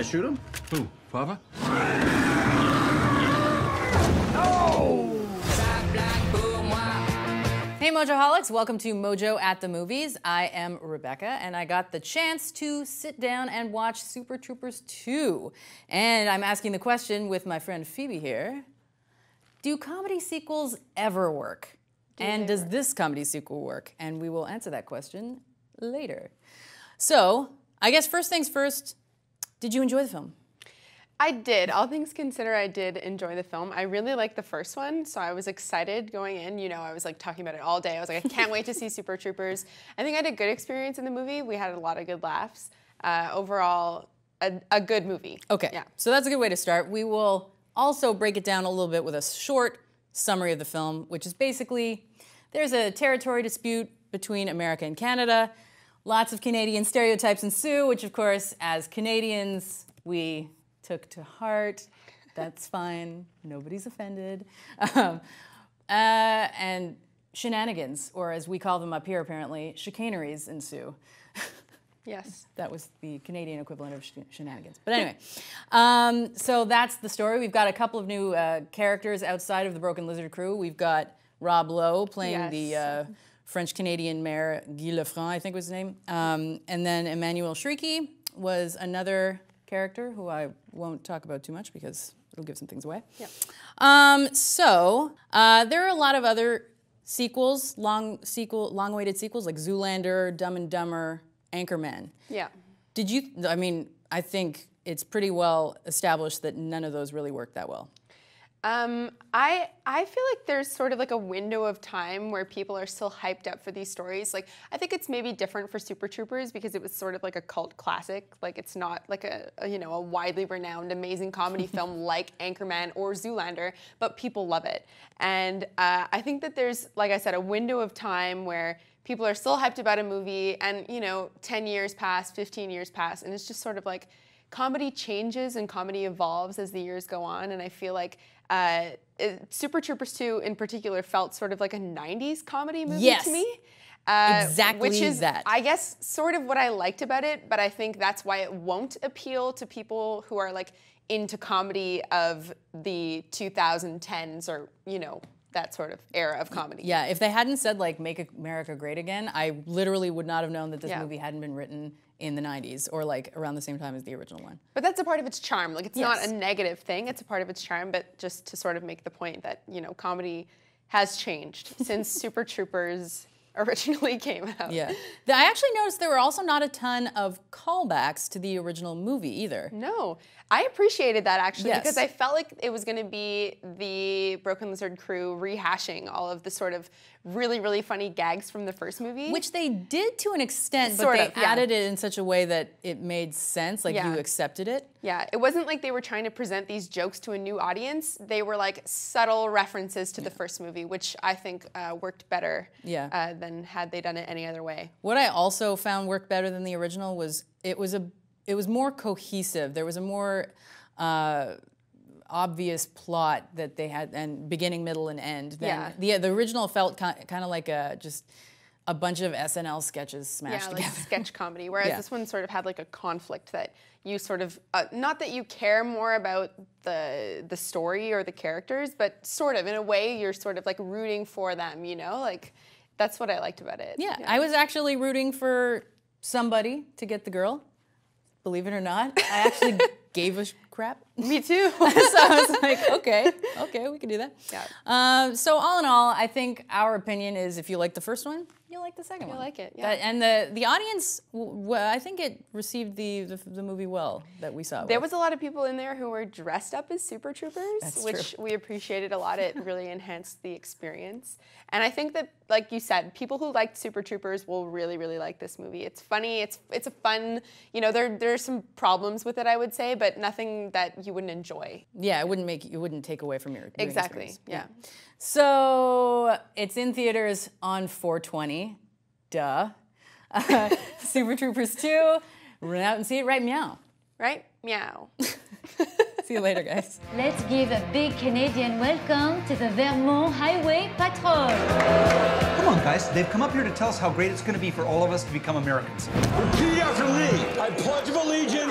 shoot him? Who, Father? Hey Mojoholics, welcome to Mojo at the Movies. I am Rebecca, and I got the chance to sit down and watch Super Troopers 2. And I'm asking the question with my friend Phoebe here, do comedy sequels ever work? And does this comedy sequel work? And we will answer that question later. So, I guess first things first, did you enjoy the film? I did. All things considered, I did enjoy the film. I really liked the first one, so I was excited going in. You know, I was like talking about it all day. I was like, I can't wait to see Super Troopers. I think I had a good experience in the movie. We had a lot of good laughs. Overall, a good movie. Okay, yeah. So that's a good way to start. We will also break it down a little bit with a short summary of the film, which is basically, there's a territory dispute between America and Canada. Lots of Canadian stereotypes ensue, which of course, as Canadians, we took to heart. That's fine. Nobody's offended. And shenanigans, or as we call them up here apparently, chicaneries ensue. Yes. That was the Canadian equivalent of shenanigans. But anyway, so that's the story. We've got a couple of new characters outside of the Broken Lizard crew. We've got Rob Lowe playing the French-Canadian mayor, Guy Lefranc, I think was his name. And then Emmanuel Shrieky was another character who I won't talk about too much because it'll give some things away. Yep. There are a lot of other sequels, long-awaited sequels like Zoolander, Dumb and Dumber, Anchorman. Yeah. Did you, I mean, I think it's pretty well established that none of those really worked that well. I feel like there's sort of like a window of time where people are still hyped up for these stories. Like, I think it's maybe different for Super Troopers because it was sort of like a cult classic. Like, it's not like a widely renowned, amazing comedy film like Anchorman or Zoolander, but people love it. And I think that there's, like I said, a window of time where people are still hyped about a movie and, 10 years pass, 15 years pass, and it's just sort of like comedy changes and comedy evolves as the years go on. And I feel like Super Troopers 2 in particular felt sort of like a 90s comedy movie to me. Exactly which is, that. I guess, sort of what I liked about it, but I think that's why it won't appeal to people who are like into comedy of the 2010s or, that sort of era of comedy. Yeah, if they hadn't said like Make America Great Again, I literally would not have known that this movie hadn't been written in the 90s or like around the same time as the original one. But that's a part of its charm. Like, it's not a negative thing, it's a part of its charm, but just to sort of make the point that, comedy has changed since Super Troopers originally came out. Yeah. I actually noticed there were also not a ton of callbacks to the original movie either. No. I appreciated that actually because I felt like it was going to be the Broken Lizard crew rehashing all of the sort of really, really funny gags from the first movie. Which they did to an extent, but they added it in such a way that it made sense, like you accepted it. Yeah, it wasn't like they were trying to present these jokes to a new audience. They were like subtle references to the first movie, which I think worked better than had they done it any other way. What I also found worked better than the original was it was more cohesive. There was a more obvious plot that they had, and beginning, middle, and end. The original felt kind of like just a bunch of SNL sketches smashed together. Yeah, like sketch comedy. Whereas this one sort of had like a conflict that you sort of, not that you care more about the story or the characters, but sort of in a way you're sort of like rooting for them. Like that's what I liked about it. Yeah, I was actually rooting for somebody to get the girl. Believe it or not, I actually gave a crap. Me too. So I was like, okay, we can do that. Yeah. So all in all, I think our opinion is if you like the first one, you'll like the second one. I like it, yeah. And the audience, I think it received the movie well that we saw. There was a lot of people in there who were dressed up as Super Troopers, which we appreciated a lot. It really enhanced the experience. And I think that, like you said, people who liked Super Troopers will really, really like this movie. It's funny. It's a fun. There's some problems with it, I would say, but nothing that you wouldn't enjoy. Yeah, it wouldn't take away from your exactly. Experience. Yeah. So it's in theaters on 4/20. Duh. Super Troopers 2. Run out and see it right meow. Right? Meow. See you later, guys. Let's give a big Canadian welcome to the Vermont Highway Patrol. Come on, guys. They've come up here to tell us how great it's going to be for all of us to become Americans. Repeat after me. I pledge allegiance